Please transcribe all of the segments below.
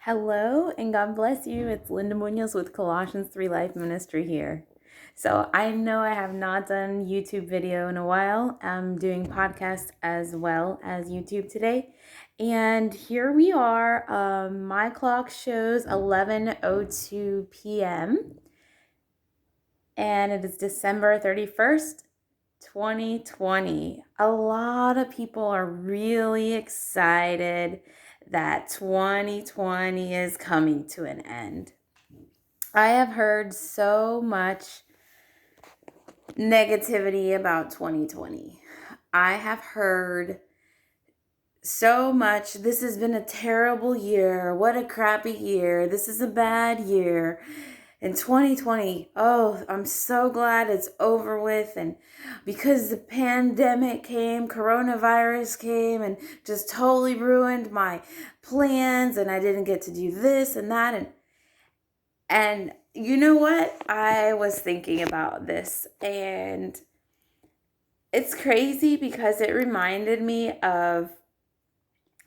Hello and God bless you. It's Linda Munoz with Colossians 3 Life Ministry here. So I know I have not done YouTube video in a while. I'm doing podcast as well as YouTube today. And here we are. My clock shows 11:02 p.m. and it is December 31st, 2020. A lot of people are really excited that 2020 is coming to an end. I have heard so much negativity about 2020. I have heard so much, this has been a terrible year. What a crappy year. This is a bad year. In 2020, oh, I'm so glad it's over with. And because the pandemic came, coronavirus came and just totally ruined my plans, and I didn't get to do this and that. And you know what? I was thinking about this, and it's crazy because it reminded me of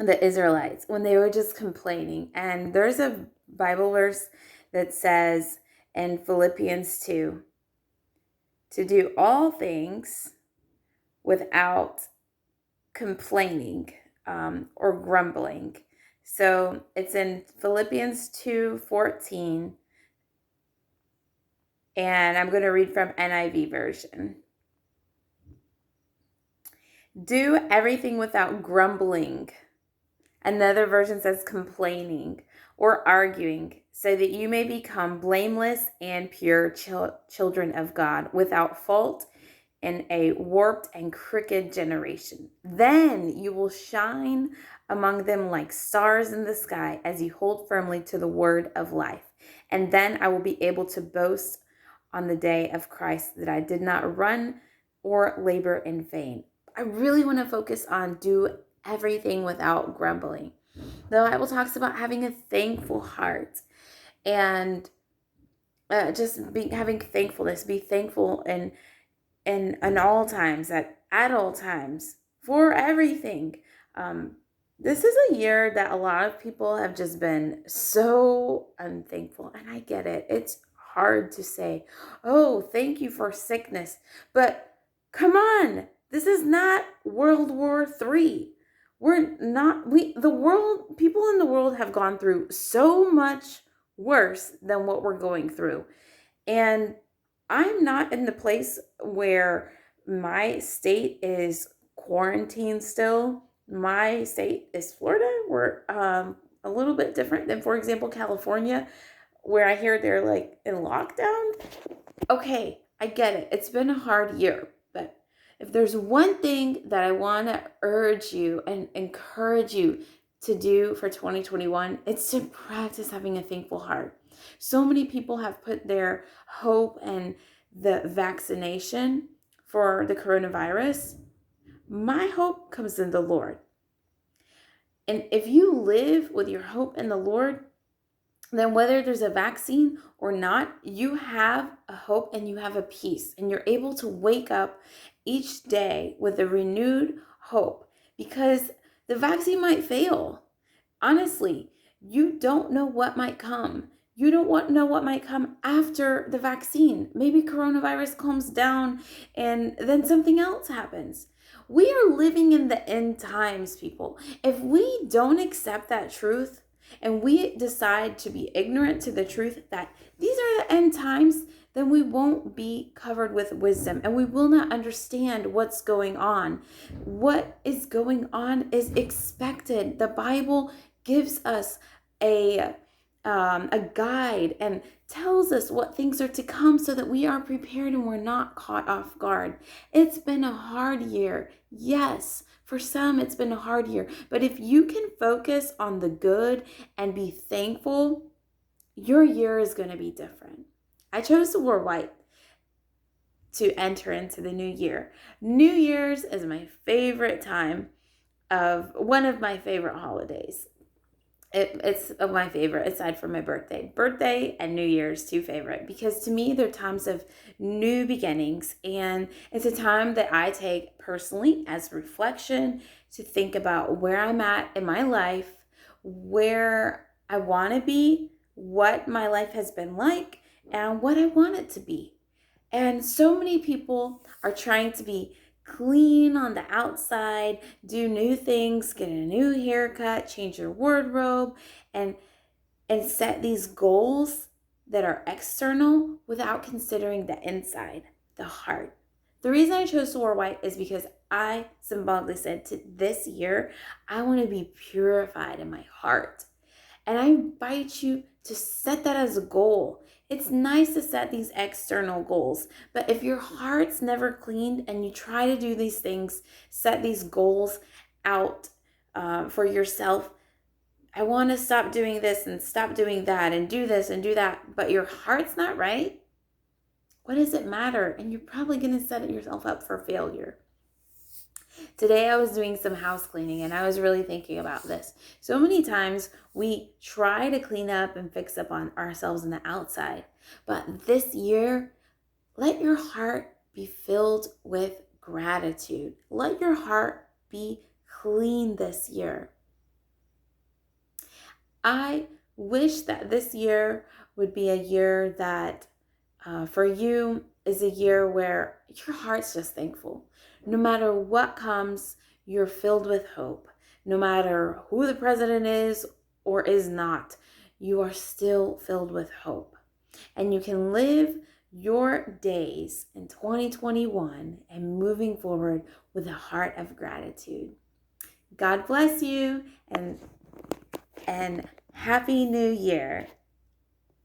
the Israelites when they were just complaining. And there's a Bible verse that says in Philippians 2 to do all things without complaining or grumbling. So it's in Philippians 2:14, and I'm going to read from NIV version. Do everything without grumbling. Another version says complaining or arguing, so that you may become blameless and pure children of God, without fault in a warped and crooked generation. Then you will shine among them like stars in the sky as you hold firmly to the word of life. And then I will be able to boast on the day of Christ that I did not run or labor in vain. I really want to focus on do everything without grumbling. The Bible talks about having a thankful heart and having thankfulness. Be thankful in all times, at all times, for everything. This is a year that a lot of people have just been so unthankful, and I get it. It's hard to say, oh, thank you for sickness, but come on, this is not World War III. People in the world have gone through so much worse than what we're going through. And I'm not in the place where my state is quarantined still. My state is Florida. We're a little bit different than, for example, California, where I hear they're like in lockdown. Okay, I get it. It's been a hard year, but if there's one thing that I want to urge you and encourage you to do for 2021, it's to practice having a thankful heart. So many people have put their hope in the vaccination for the coronavirus. My hope comes in the Lord. And if you live with your hope in the Lord, then whether there's a vaccine or not, you have a hope and you have a peace, and you're able to wake up each day with a renewed hope, because the vaccine might fail. Honestly, you don't know what might come. You don't know what might come after the vaccine. Maybe coronavirus calms down and then something else happens. We are living in the end times, people. If we don't accept that truth, and we decide to be ignorant to the truth that these are the end times, then we won't be covered with wisdom, and we will not understand what's going on. What is going on is expected. The Bible gives us a guide and tells us what things are to come so that we are prepared and we're not caught off guard. It's been a hard year. Yes, for some, it's been a hard year. But if you can focus on the good and be thankful, your year is going to be different. I chose to wear white to enter into the new year. New Year's is my favorite time of one of my favorite holidays. It's my favorite aside from my birthday. Birthday and New Year's, two favorite, because to me they're times of new beginnings, and it's a time that I take personally as reflection to think about where I'm at in my life, where I want to be what my life has been like and what I want it to be. And so many people are trying to be clean on the outside, do new things, get a new haircut, change your wardrobe, and set these goals that are external without considering the inside, the heart. The reason I chose to wear white is because I symbolically said to this year, I want to be purified in my heart. And I invite you to set that as a goal. It's nice to set these external goals, but if your heart's never cleaned and you try to do these things, set these goals out for yourself, I want to stop doing this and stop doing that and do this and do that, but your heart's not right, what does it matter? And you're probably going to set yourself up for failure. Today I was doing some house cleaning and I was really thinking about this. So many times we try to clean up and fix up on ourselves on the outside, but this year, let your heart be filled with gratitude. Let your heart be clean this year. I wish that this year would be a year that for you is a year where your heart's just thankful. No matter what comes, you're filled with hope. No matter who the president is or is not, you are still filled with hope. And you can live your days in 2021 and moving forward with a heart of gratitude. God bless you and Happy New Year.